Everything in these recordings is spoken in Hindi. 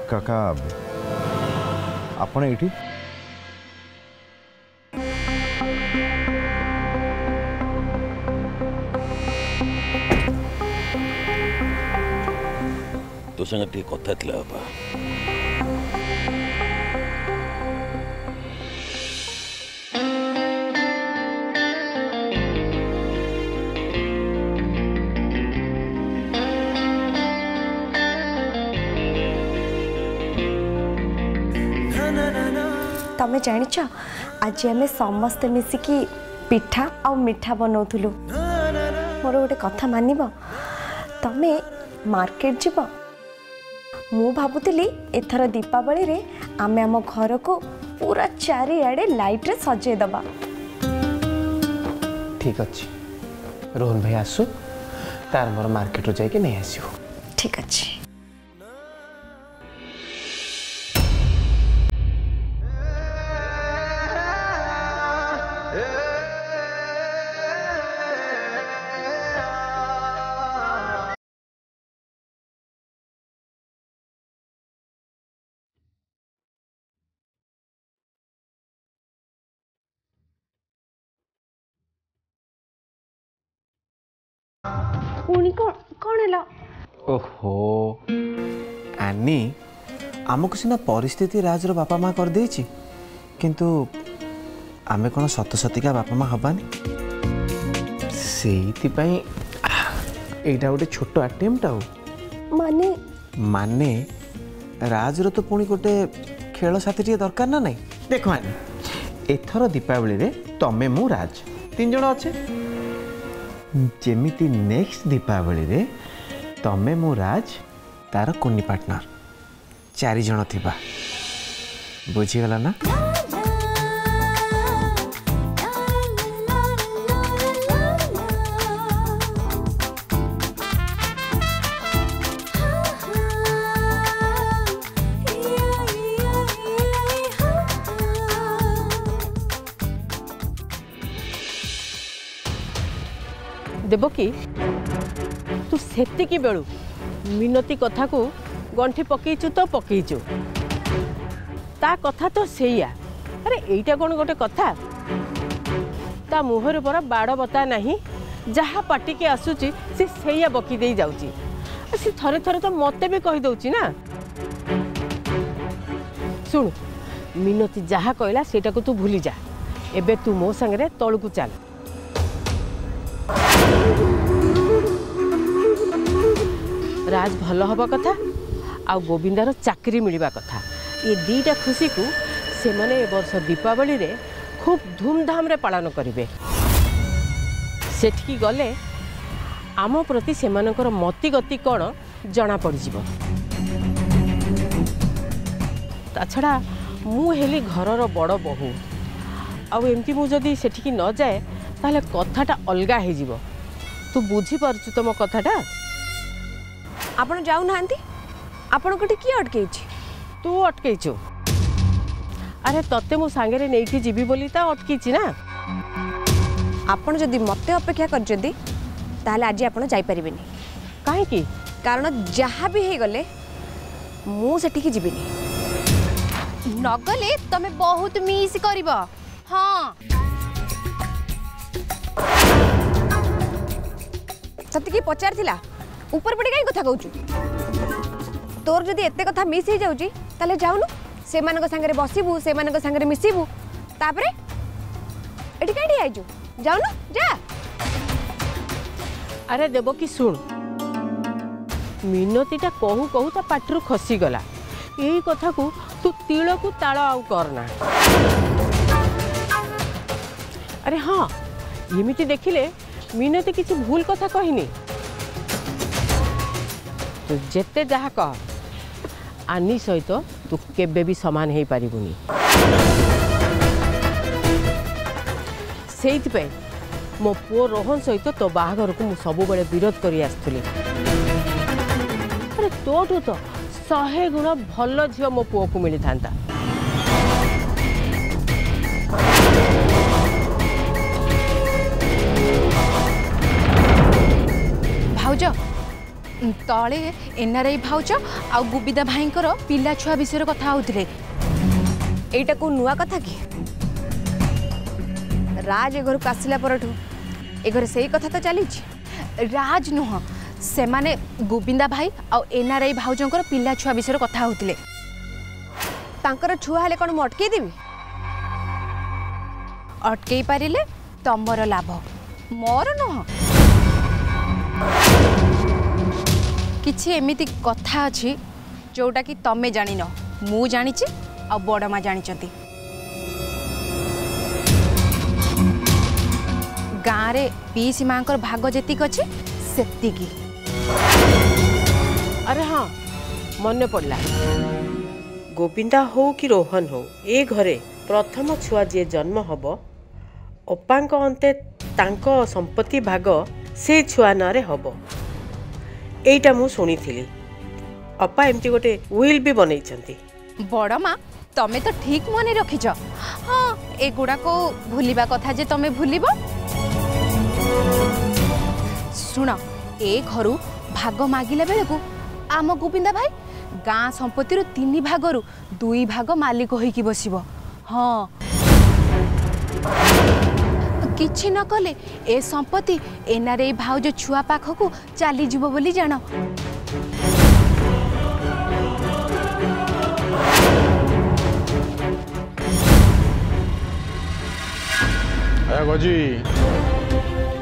काका आपण एठी तो संग टी कथा थिला बाबा तमें जानिच आज आम समस्ते मिसिकी पिठा आ मिठा बनाऊलु मोर गोटे कथा मानब तमे मार्केट जीव मु भाबुली एथर दीपावली रे आमे आम घर को पूरा चारिआडे लाइट रे सजे दबा। ठीक अच्छे रोहन भाई आसु तार मोर मार्केट जाके नहीं आसो। ठीक अच्छे पुणी कौन है? ओहो आनी आमको सीना परिस्थिति राजर बापा माँ कर देछि किंतु आमे कौन सत सतिका बापा माँ हबानी सेइथिपाई एटा गोटे छोट अटेम्प्ट आउ माने माने राजर तो पुणी गोटे खेल साथी टे दरकार ना नहीं। देखो आनी एथर दीपावली रे तमे मु राज 3 जण अच्छे जेमिति नेक्स्ट दीपावली रे तमे मु राज तार कोनी पार्टनर 4 जण थिबा बुझीगला ना। देवकी तू सेतिकी बेलू मिनती कथा को गंठी पकईचु तो पकईचु ता कथा तो सेया। अरे एइटा कौन गोटे कथा ता मुहर पर बाड़ बता नहीं जहाँ पाटी के आसुची से सेया बकी दे जाउची से थरे थरे तो मते भी कही दउची ना। सुन मिनती जहाँ कहला सेटा को तू भूली जा एबे तू मो संगे तळु को चल। राज भल हवा कथा आ गोविंदार चाकरी मिलवा कथा ये दीटा खुशी को से माने ए वर्ष दीपावली रे खूब धूमधाम रे पालन करिवे। सेठकी गले आम प्रति सेमानकर मति गति कौन जना पड़ जिवो। ता छड़ा मु हेली घरर बड़ बहु आउ एमती मु जदी सेठकी न जाए ताले कथाटा अलगा हे जिवो। तू बुझी पारछु तो मो कथाटा। आपण जाऊ नांती आपण कोठी की अटके तू अटकेचु। अरे तते मु सांगे नहीं जीवी बोली ता अटकी ना। आपण जदि मते अपेक्षा करजदी ताले आज आपण जाई परिबेनी काहे की कारण जहाँ भी हे गले मु सेठी की जीविनी नगले तमे बहुत मिस करिबो। हाँ सती की पचार थिला ऊपर पड़ी कहीं कथा कहूँ तोर जदि एते कथा मिस हो जाऊँगी ताले जाऊनु से मानक संगे बसबू से मानक संगे मिसबू तापरे एटी कहीं आईजु जाऊनु जा। अरे देव कि शुण मिनतीटा कहू कहू ता पाटरू खसी गला यही कथा को तू तिल को ताल आउ करना। अरे हाँ एमिति देखिले मिनती किसी भूल कथा कहनी तू जेते जहा कह आनी सहित तू केबे भी समान हो पारिबुनी। सेइथिपे मो पुओ रोहन सहित तो बाहाघर को मु सब बेले विरोध करी आसुली। अरे तोठू तो 100 गुण भल झील मो पुओ को मिली था। भाउज तले एनआरआई भाउज आ गुबिदा भाईंकर पिला छुआ विषय कथा होउथिले। एटा को नुआ कथा कि राज ए घर को आसिला परठू ए घर सही कथा तो चली। राज नुह से माने गोविंदा भाई आ एनआरआई भाउजंकर पिला छुआ विषय कथा होउथिले। तांकर छुआ हेले कोन मटके देबी? अटकई पारिले तमर लाभ मोर नुह। किछि एमिति कथा अछि जोटा कि तमे जानि न मु जानिछि आ बड़मा जानिचंती। गाँव रे पीसी मांकर भाग जेतिक अछि सेतिकी। अरे हाँ मन पड़ला गोविंदा हो कि रोहन हो ए घरे प्रथम छुआ जे जन्म हब अपांक अंते तांको संपत्ति भाग से छुआ नारे हब। एटा मु सुनी थिली अपा एमती गोटे विल भी बनैछंती। बड़मा तमे तो ठीक मने रखिछ। हाँ एगुड़ा को भूलिबा कथा जे तमे भूलिबो। सुन ए घरु भाग मागिला बेले को आम गोविंदा भाई गाँ संपत्ति 3 भागरु 2 भाग मालिक होइकी बसिबो। हाँ किछि न कले ए संपत्ति एनआरआई भाउज छुआ पाखकू चली जीवो बोली जान। गजी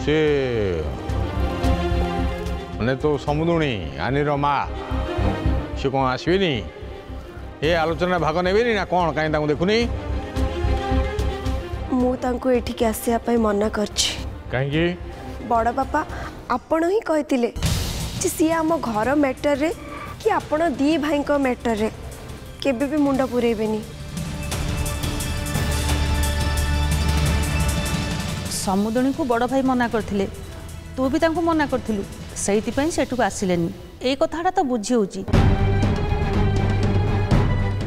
से मैंने तो समुदुणी आनीर माँ सी कौन आसबेनि ये आलोचना भाग नेबेनि ना कौन कहीं देखुनी? मु तांको एठिक आसिया पई मना करछि। कहीं बड़ बापा आपण ही कहतिले जे सी आम घर मैटर रे कि आपण दी भाई को मैटर रे केबे भी मुंडा पुरेबेनी। समुदुणी को बड़ भाई मना करथिले तू भी तांको मना करथिलु सेइति पई सेठुक आसिलेनी ए कथाटा तो बुझी होची।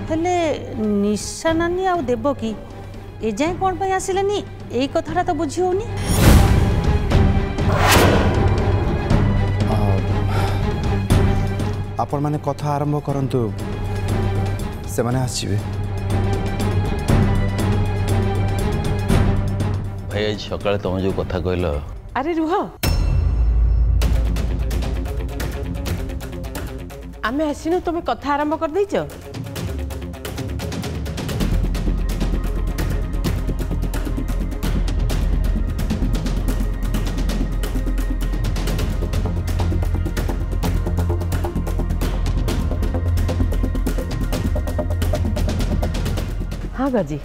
हेले निशा नानी आ देवकी ए जाए कौन पे आसिलेनी ए कथाटा तो बुझी होनी। आपण माने कथा आरंभ करंतु से माने आसीबे। भाई आज सकाଳେ तुम जो कथा कहल अरे रुह आमे आसिनु तुम कथा आरंभ कर देइछ। हाँ गजी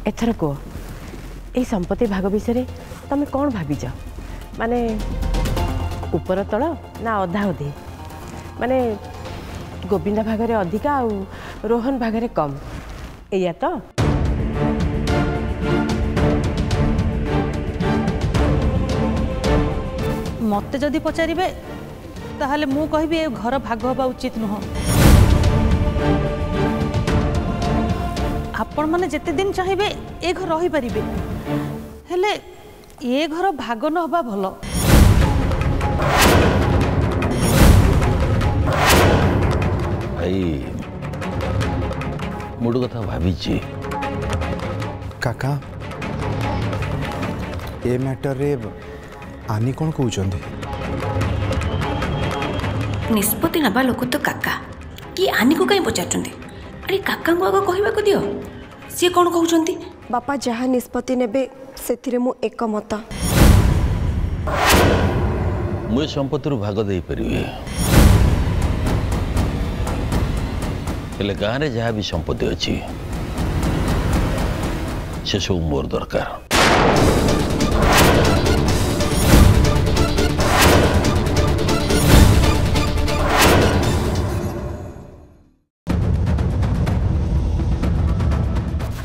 एथर कह यही संपत्ति भाग विषय तुम कौन भाविच माने ऊपर तल ना अधा अधे माने गोविंदा भागरे अधिका आ रोहन भागरे कम एया तो? मते जदि पचारिबे ताहले मु कहबी ए घर भाग हवा उचित नुह। आपण माने जेते दिन चाहिए ए घर रही पारिबे हेले ए घर भाग न हवा भलो। भाई मुड कथा भाभी काका ए मैटर रे आनी कौन कहउचंदी? निष्पत्ति नबा लोक तो काका कि आनी को कहीं पचारुचंदी? अरे काका को आगे कहबा को दियो सी कौन कहउचंदी? बापा जहाँ निष्पत्ति नेबे सेथिरे मु एकमत। मुझे संपत्ति भाग दे पारिबे हेले गाँव में जहाँ भी संपत्ति अच्छी से सब मोर दरकार।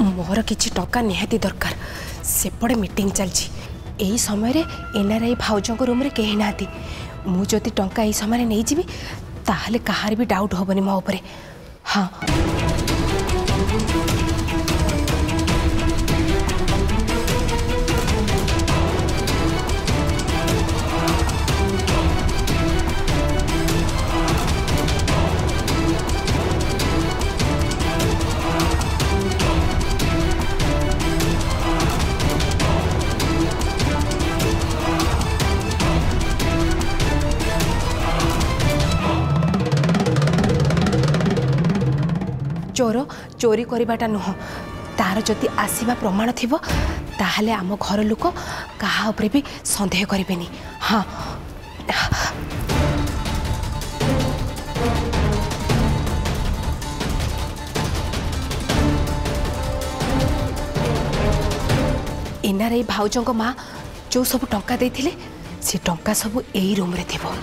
मोर किछि टका निहाती दरकार सेपटे मीटिंग चलछि एही समय रे एनआरआई भाउजंको रूम रे केही नाती मु जति टंका एही समय रे नै जिबी ताहले कहार भी डाउट होबनी मो ऊपर। हाँ चोर चोरी करवाटा नुह तार जदि आसवा प्रमाण थी ताहले आम घर लोक कहा उपरे भी संदेह करें। हाँ एनआरआई भाउजों माँ जो सब टंका देथिले से टंका सब यही रूम रे थिबो।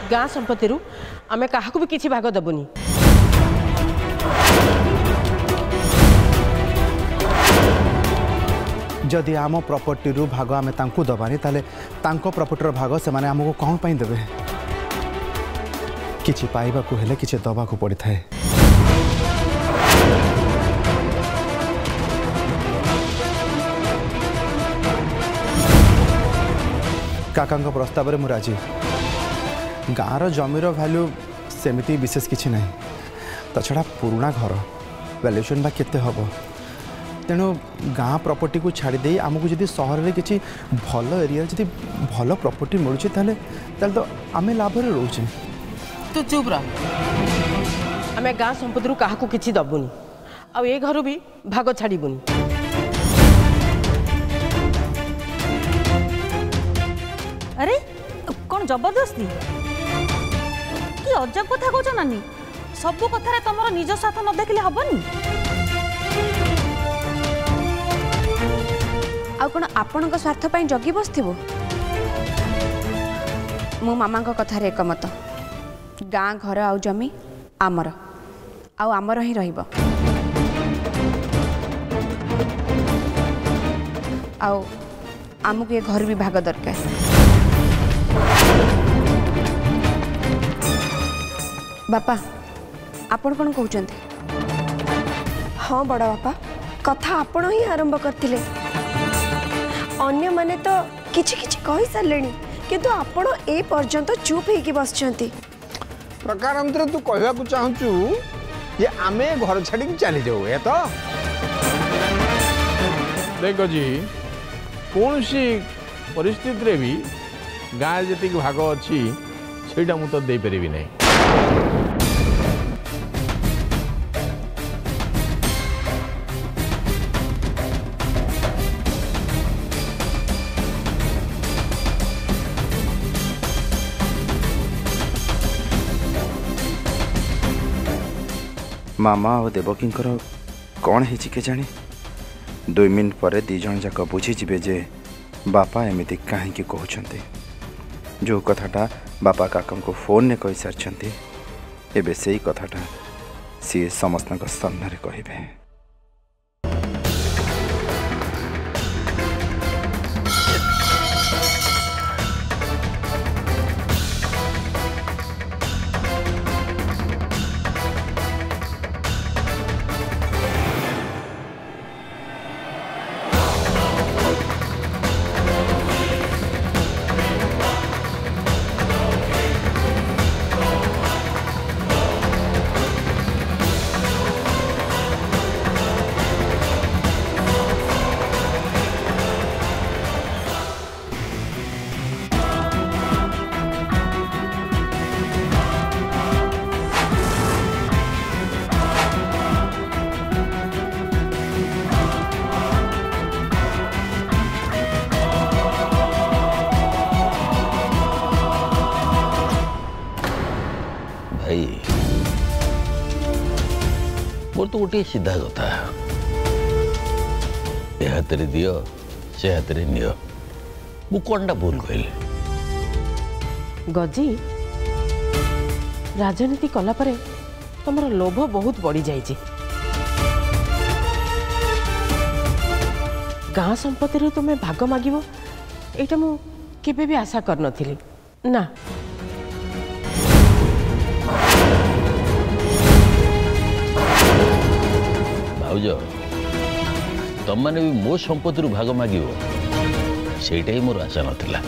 गाँ संपत्ति आमे काहाकू भी किसी भाग देबुनी। जदि आम प्रॉपर्टी रू भाग आम तांकू दबानी ताले तांको प्रॉपर्टी भाग से माने हमको कौन पाई देबे? किछि पाइबा को हेले किछि दबा को पड़ी थाए। काका प्रस्ताव रे मु राजी। गाँवर जमीर भैल्यू सेमती विशेष किसी ना ता छड़ा पुराना घर वैल्यूएशन बा केते हबो तेणु गाँ प्रॉपर्टी को छाड़ी आमको जदि सहर में किसी भल एरिया जदि भल प्रॉपर्टी मिलूँ ताले तो आम लाभ रोचे। तू चुप रह। आमे गाँ संपत्ति काहाकू किछि दबुनी आ ए घर भी भाग छाड़बुनी। अरे कौन जबरदस्ती कि अजब कथा कौच नानी? सबू कथार तुम निज स्वार्थ न देखले हबनी। आ कौन आपण स्वार्थ पर जगी बसथिबो? मो मामा कथार एकमत। गाँ घर आउ जमी आमर आमर ही रहिबो। आमको ये घर भी भाग दरकार। बापा आपण कौन कहते? हाँ बड़ बापा कथा आपण ही आरंभ करथिले। अन्य माने तो किछि किछि कहि सारलेनी किंतु आपण ए पर्यंत चुप होइकी बसचंती। प्रकारांतर तू कहवा को चाहूचु जे आमे घर छाड़ी चली जाऊ ए तो देखो जी कौन सी परिस्थिति रे भी गाँ जी भाग अच्छी सेटा मु तो दे परिबी नहीं। मामा और देवकी कौन है के जानी 2 मिनट पर 2 जन जाक बुझीजे जे बापा एमती कहीं कहते जो कथाटा बापा काका को फोन ने कही सारी एबे से कथाटा सी समस्त सामने कहे। भाई मोर तो गोटे सीधा कथा ए हाथ रे दियो से हाथ रे नियो मु कोनटा भूल कहली गजी राजनीति कला परे तुमर लोभ बहुत बढ़ी जाइए। गाँ संपत्ति रे तुम्हें भाग मागिबो एटा मु केबे भी आशा कर नथिली ना। भाउज तुम मैंने भी मो संपत्ति भाग मागिबो सेटा ही मोर आशा नथिला।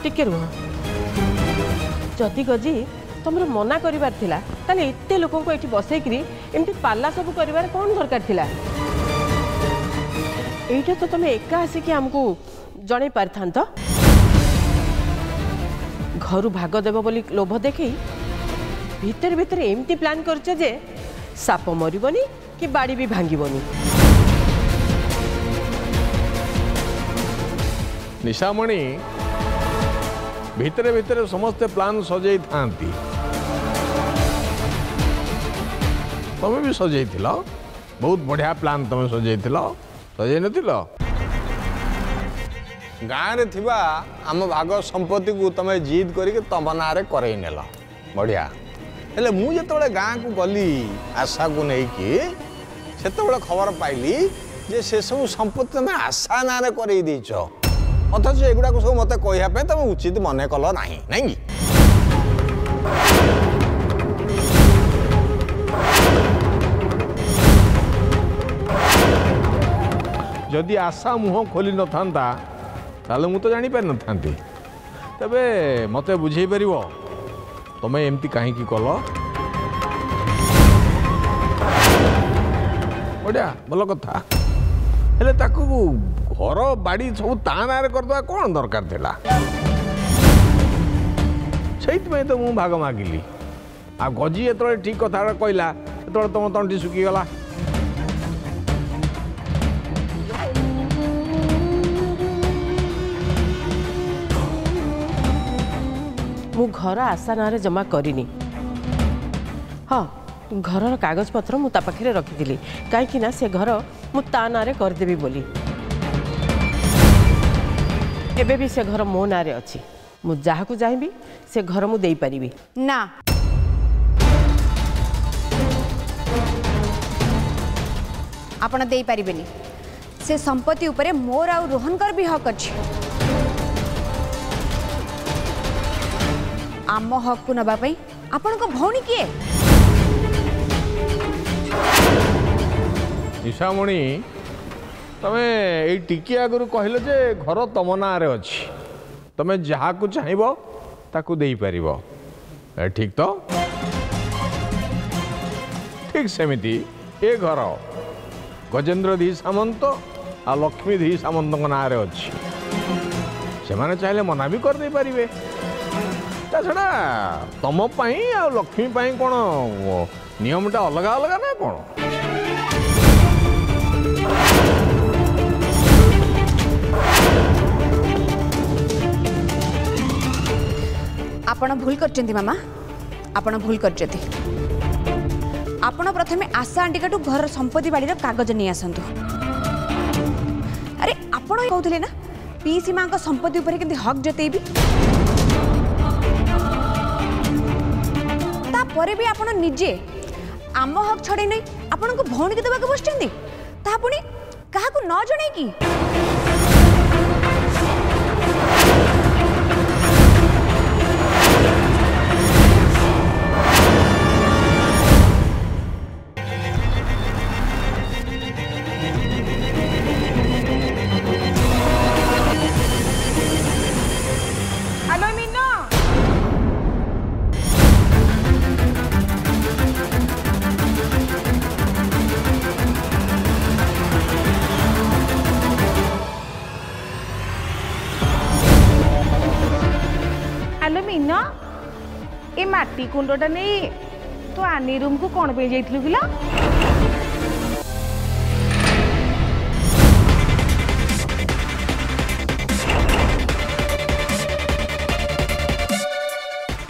टिके रुह जदि गजी तुम मना करिवार थिला ताले एते लोक को एठी बसैकरी एमती पाला सब करिवार कौन दरकार थिला। एटा तो तुम एका आसिकी हमको जणे पारथांत घर भाग देव बोली लोभ देखई भीतर भीतर एमती प्लान करछ जे साप मरिबनी कि बाड़ी भी भांगिबनी। निशामणि भितरे भितरे समस्ते प्लान सजाई थांती तमें भी सजाई बहुत बढ़िया प्लान तमें सजाई सजाई नथिल गाँव रे थिबा आम भाग संपत्ति को तमें जिद करके तम ना करई नेल बढ़िया हेले मु जेतबेले गाँ को गली आशा को लेकिन सेतबेले खबर पाइली जे से सब संपत्ति तमें आशा ना करई देछ अथच एगुड़ा सब मत कहवाई तुम उचित मन कल ना नहीं जदि आशा मुह खोली न था ताले मु तो जानी पारि न थांती तबे मते बुझे परिवो तमें एमती कहीं कल बढ़िया भल कथा हेले ताकू घर बाड़ी सब ता ना करदे कौन दरकार थिला से तो मु भाग मागिली आ गजी ये ठीक कथा कहला ये तुम तंटी सुखीगला मु घर आशा ना जमा करिनी। हाँ घर कागज पत्र मु ता पाखरे रखिथिली काईकि ना से घर मु ता नारे करदेबी बोली एबे भी से घर मो नारे अच्छी मु जहा को चाहबी से घर मु देई परिबी ना। आपण देई परिबेनी से संपत्ति उपरे मोर आ रोहनकर भी हक अछि। आम हक को नबा पई आपण को भौणी किए निशामणि तमें यही टिकी आगु कहल जे घर तम ना अच्छी तमें जहा को चाहब ताकू दे पार ठीक तो ठीक सेमिति ए घर गजेंद्र धी सामंत आ लक्ष्मी धी सामंत ना अच्छी से माने चाहे मना भी कर दे पारे छड़ा तम पाई आ लक्ष्मी पाई कौन नियमटा अलग अलग ना कौन आपण भूल करचंती मामा आपण भूल करचंती आपण प्रथमे आशा आंटिकाटू घर संपत्ति बाड़ी कागज नहीं आसतु अरे आपण कहते ना पीसी माँ का संपत्ति उपर केमती हक जतेबी तापर भी आपण निजे आम हक छड़े नहीं आपण को भौणी के देवा बसचंती ता पुणी काहा को न जणे की ए माटी कुंडटा नहीं तो आनी रूम को कौन पे जाइथिलु किला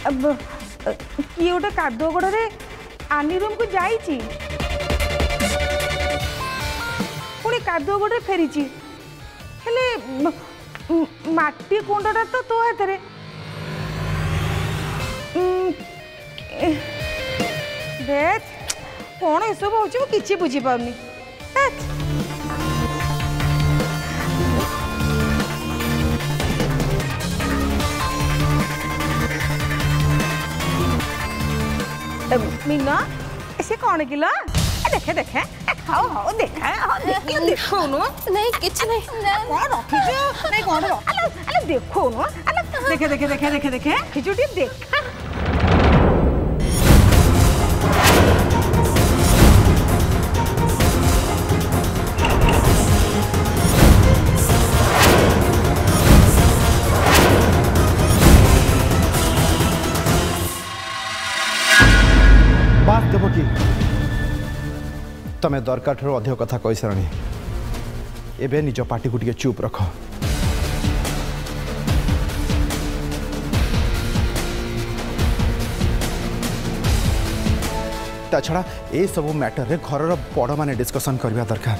अब किए गोटे कादुआ गोड़े आनी रूम को जाइछि पुणी कादुआ गोड़े फेरी हेले माटी कुंडटा तो तो हाथ रे देख कौन ये सब होची किछि बुझी पाउनी मीना ऐसे कौन किलो देखे देखे हाओ हाओ देखा देखियो देखो नो नहीं किछ नहीं कौन रखिजो नहीं कौन अरे देखो नो देखे देखे देखे देखे देखे खिचुटी देखा बात देव कि तमें दरकार ठार अधिक कथा कही सारे एवं निज पार्टी को चुप रख ता छड़ा ए सब मैटर रे घर बड़ माने डिस्कशन करवा दरकार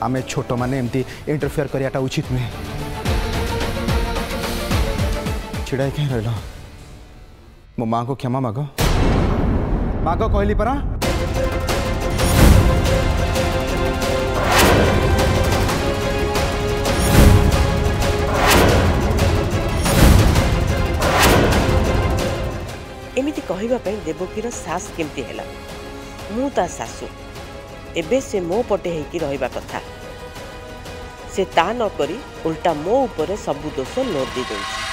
आमे छोट माने एमती इंटरफेयर करियाटा उचित नुहे छिड़ा कहीं रह मो माँ को क्षमा माग माग कहली परा एमिति कहवाई देवकीर साहस केमती है मु ता सासू एबे से मो पटे होइकी रहिबा कथा से ता न करी उल्टा मो ऊपर सब दोष लोड दे दउछि।